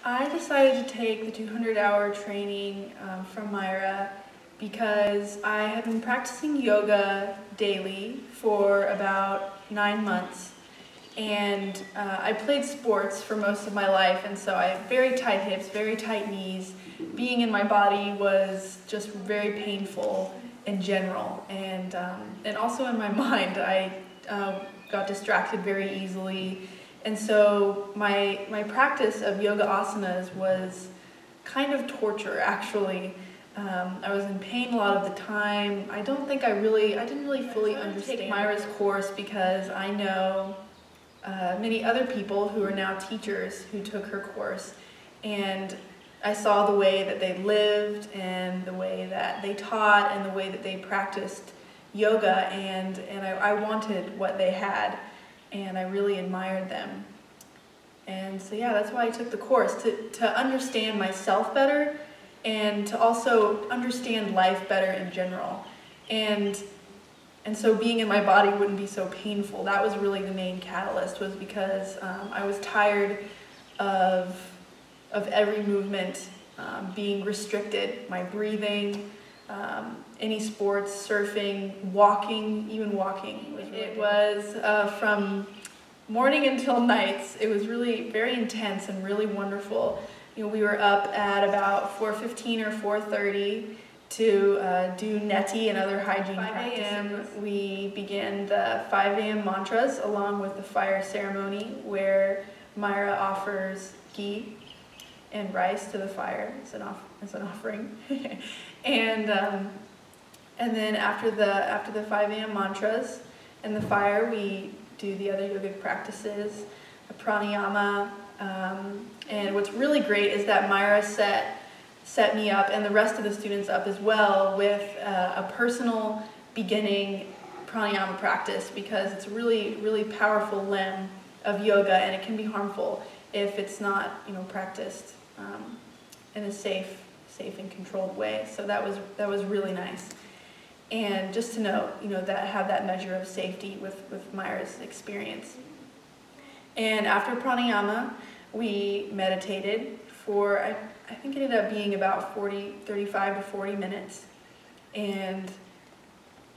I decided to take the 200-hour training from Myra because I had been practicing yoga daily for about 9 months, and I played sports for most of my life, and so I had very tight hips, very tight knees. Being in my body was just very painful in general, and also in my mind. I got distracted very easily. And so my practice of yoga asanas was kind of torture, actually. I was in pain a lot of the time. I didn't really fully understand Myra's course because I know many other people who are now teachers who took her course. And I saw the way that they lived and the way that they taught and the way that they practiced yoga, and I wanted what they had. And I really admired them. And so yeah, that's why I took the course, to understand myself better and to also understand life better in general. And so being in my body wouldn't be so painful. That was really the main catalyst, was because I was tired of every movement being restricted, my breathing, any sports, surfing, walking, even walking. It was from morning until nights. It was really very intense and really wonderful. You know, we were up at about 4:15 or 4:30 to do neti and other hygiene practices. 5 a.m. we began the 5 a.m. mantras along with the fire ceremony, where Myra offers ghee and rice to the fire as an offering. And then after the 5 a.m. mantras and the fire, we do the other yogic practices, a pranayama, and what's really great is that Myra set me up and the rest of the students up as well with a personal beginning pranayama practice, because it's a really powerful limb of yoga, and it can be harmful if it's not, practiced in a safe and controlled way. So that was really nice. And just to note, that have that measure of safety with Myra's experience. And after pranayama, we meditated for, I think it ended up being about 35 to 40 minutes. And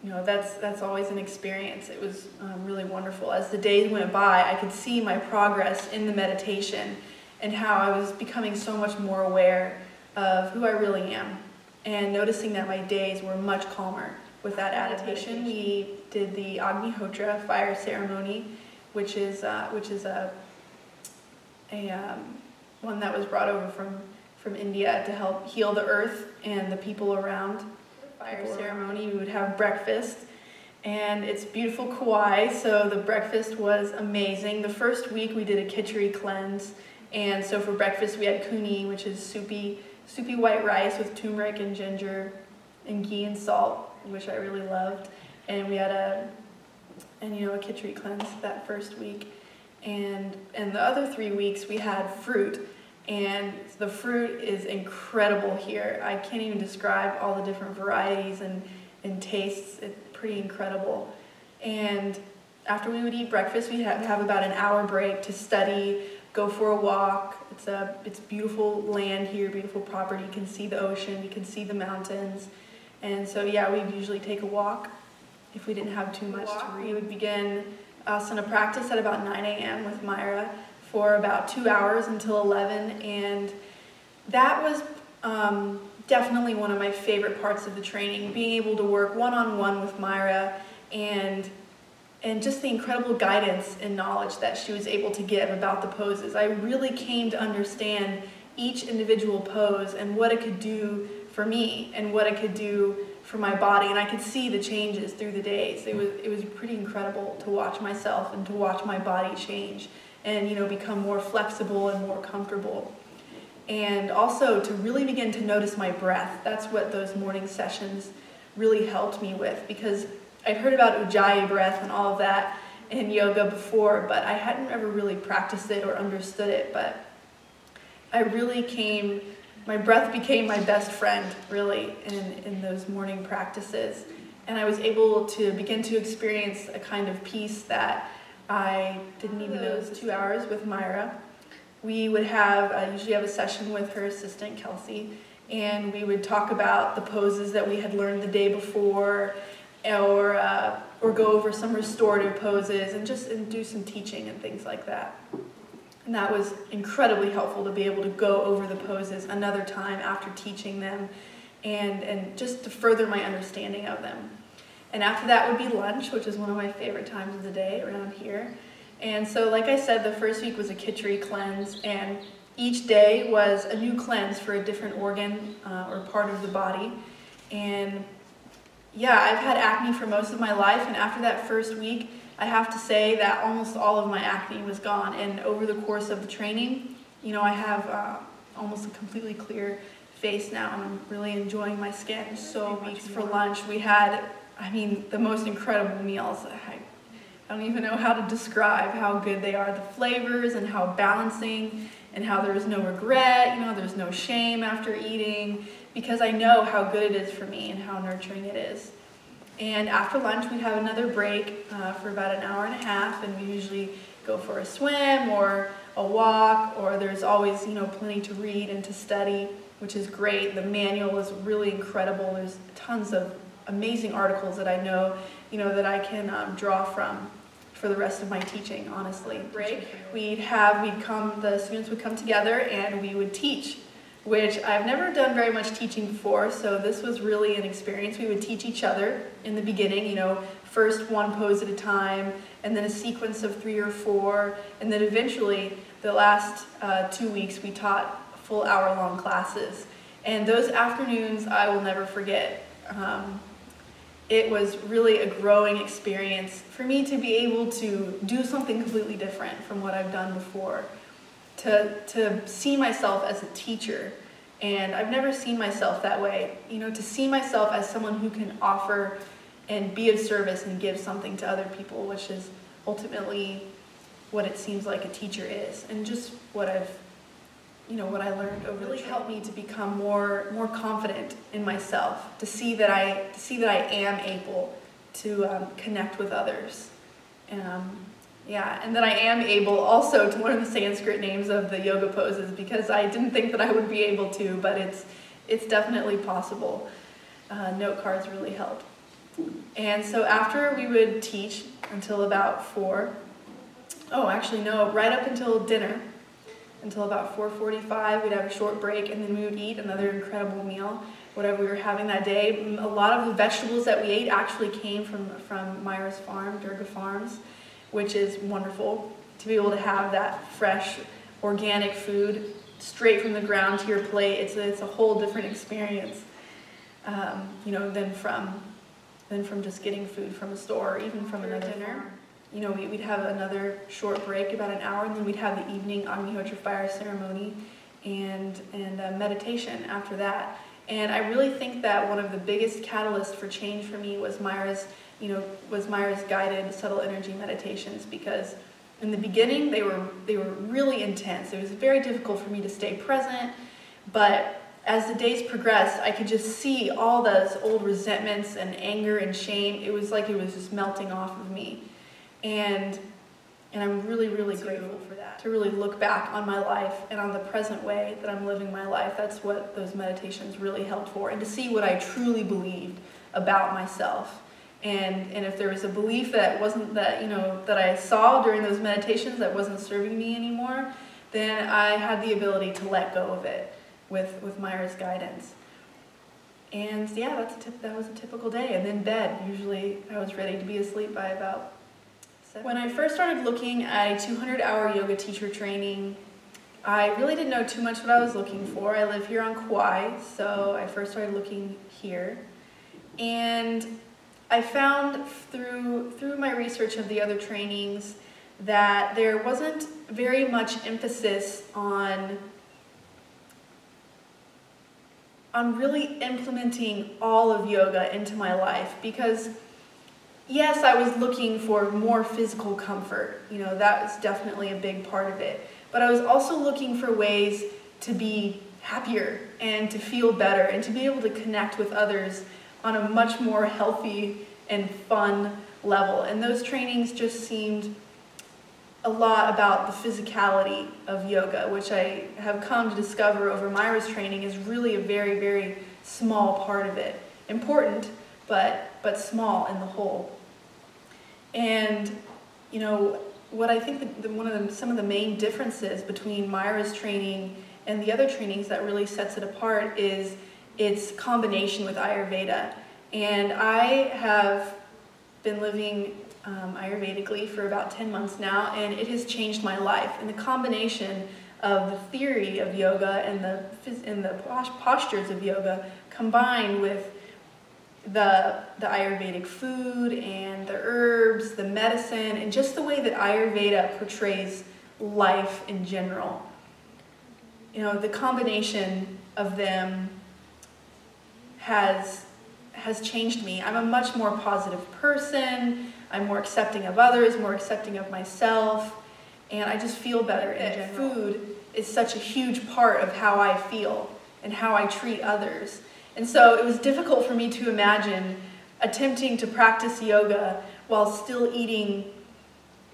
that's always an experience. It was really wonderful. As the days went by, I could see my progress in the meditation and how I was becoming so much more aware of who I really am, and noticing that my days were much calmer with that adaptation. We did the Agnihotra fire ceremony, which is one that was brought over from India to help heal the earth and the people around. Fire ceremony, we would have breakfast, and it's beautiful Kauai, so the breakfast was amazing. The first week we did a khichdi cleanse, and so for breakfast we had kuni, which is soupy white rice with turmeric and ginger and ghee and salt, which I really loved. And we had a khichdi cleanse that first week. And the other 3 weeks we had fruit, and the fruit is incredible here. I can't even describe all the different varieties and tastes. It's pretty incredible. And after we would eat breakfast, we'd have about an hour break to study, go for a walk. It's beautiful land here, beautiful property. You can see the ocean, you can see the mountains. And so yeah, we'd usually take a walk if we didn't have too much to read. We would begin asana practice at about 9 a.m. with Myra for about 2 hours until 11, and that was definitely one of my favorite parts of the training, being able to work one-on-one with Myra and just the incredible guidance and knowledge that she was able to give about the poses. I really came to understand each individual pose and what it could do for me and what it could do for my body, and I could see the changes through the days. It was pretty incredible to watch myself and to watch my body change and become more flexible and more comfortable. And also to really begin to notice my breath. That's what those morning sessions really helped me with, because I'd heard about Ujjayi breath and all of that in yoga before, but I hadn't ever really practiced it or understood it. But my breath became my best friend, really, in those morning practices. And I was able to begin to experience a kind of peace that I didn't even know. Those 2 hours with Myra, we would have, usually have a session with her assistant, Kelsey, and we would talk about the poses that we had learned the day before, or go over some restorative poses and do some teaching and things like that. And that was incredibly helpful to be able to go over the poses another time after teaching them and just to further my understanding of them. And after that would be lunch, which is one of my favorite times of the day around here. And so, like I said, the first week was a Khichdi cleanse, and each day was a new cleanse for a different organ or part of the body. And yeah, I've had acne for most of my life, and after that first week, I have to say that almost all of my acne was gone. And over the course of the training, you know, I have almost a completely clear face now, and I'm really enjoying my skin so much. For lunch, we had, I mean, the most incredible meals. I don't even know how to describe how good they are. The flavors and how balancing, and how there was no regret, you know, there's no shame after eating, because I know how good it is for me and how nurturing it is. And after lunch, we'd have another break for about an hour and a half, and we usually go for a swim or a walk, or there's always, you know, plenty to read and to study, which is great. The manual is really incredible. There's tons of amazing articles that I know, you know, that I can draw from for the rest of my teaching, honestly. Break, the students would come together and we would teach, which I've never done very much teaching before, so this was really an experience. We would teach each other in the beginning, you know, first one pose at a time, and then a sequence of 3 or 4, and then eventually the last 2 weeks we taught full hour-long classes. And those afternoons I will never forget. It was really a growing experience for me to be able to do something completely different from what I've done before, to see myself as a teacher. And I've never seen myself that way, you know, to see myself as someone who can offer and be of service and give something to other people, which is ultimately what it seems like a teacher is, and just what I learned over really helped me to become more confident in myself, to see that I am able to connect with others, and that I am able also to learn the Sanskrit names of the yoga poses, because I didn't think that I would be able to, but it's definitely possible. Note cards really helped. And so after we would teach until about 4, right up until dinner, until about 4:45, we'd have a short break, and then we would eat another incredible meal, whatever we were having that day. A lot of the vegetables that we ate actually came from Myra's farm, Durga Farms, which is wonderful to be able to have that fresh, organic food straight from the ground to your plate. It's a whole different experience, than from just getting food from a store, or even from another dinner. Farm. You know, we'd have another short break, about an hour, and then we'd have the evening Agnihotra fire ceremony and meditation after that. And I really think that one of the biggest catalysts for change for me was Myra's guided subtle energy meditations, because in the beginning they were really intense. It was very difficult for me to stay present, but as the days progressed, I could just see all those old resentments and anger and shame. It was like it was just melting off of me. And I'm really, really grateful for that, to really look back on my life and on the present way that I'm living my life. That's what those meditations really helped for, and to see what I truly believed about myself. And if there was a belief that that I saw during those meditations that wasn't serving me anymore, then I had the ability to let go of it with Myra's guidance. And yeah, that was a typical day. And then bed. Usually I was ready to be asleep by about 7. When I first started looking at a 200-hour yoga teacher training, I really didn't know too much what I was looking for. I live here on Kauai, so I first started looking here. And I found through my research of the other trainings that there wasn't very much emphasis on really implementing all of yoga into my life, because yes, I was looking for more physical comfort. You know, that was definitely a big part of it. But I was also looking for ways to be happier and to feel better and to be able to connect with others on a much more healthy and fun level. And those trainings just seemed a lot about the physicality of yoga, which I have come to discover over Myra's training is really a very, very small part of it. Important, but small in the whole. And, you know, what I think some of the main differences between Myra's training and the other trainings that really sets it apart is its combination with Ayurveda. And I have been living Ayurvedically for about 10 months now, and it has changed my life. And the combination of the theory of yoga and the postures of yoga combined with the Ayurvedic food and the herbs, the medicine, and just the way that Ayurveda portrays life in general. You know, the combination of them has changed me. I'm a much more positive person. I'm more accepting of others, more accepting of myself, and I just feel better in general. Food is such a huge part of how I feel and how I treat others. And so it was difficult for me to imagine attempting to practice yoga while still eating,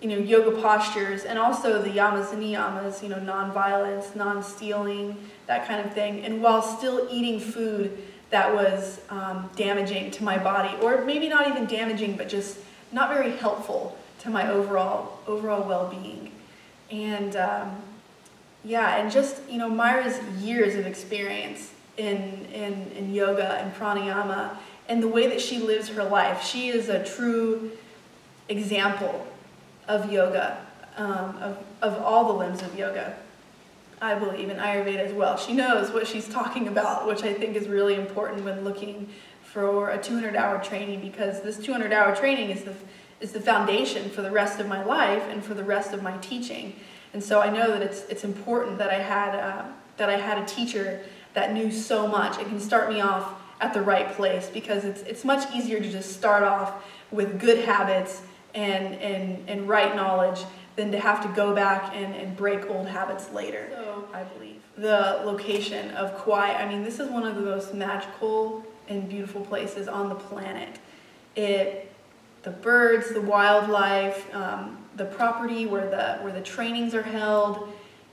you know, yoga postures and also the yamas and niyamas, you know, non-violence, non-stealing, that kind of thing, and while still eating food that was damaging to my body, or maybe not even damaging, but just not very helpful to my overall well-being. And yeah, and just, you know, Myra's years of experience in yoga and pranayama and the way that she lives her life. She is a true example of yoga, of all the limbs of yoga, I believe, in Ayurveda as well. She knows what she's talking about, which I think is really important when looking for a 200-hour training, because this 200-hour training is the foundation for the rest of my life and for the rest of my teaching. And so I know that it's important that I had a teacher that knew so much. It can start me off at the right place, because it's much easier to just start off with good habits and right knowledge than to have to go back and break old habits later. So I believe the location of Kauai, I mean, this is one of the most magical and beautiful places on the planet. The birds, the wildlife, the property where the trainings are held,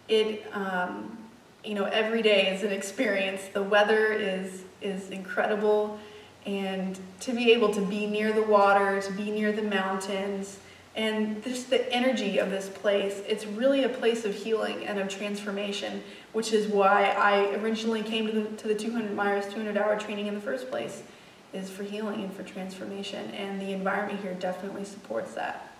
you know, every day is an experience. The weather is incredible, and to be able to be near the water, to be near the mountains, and just the energy of this place, it's really a place of healing and of transformation, which is why I originally came to the Myra's 200-hour training in the first place, is for healing and for transformation, and the environment here definitely supports that.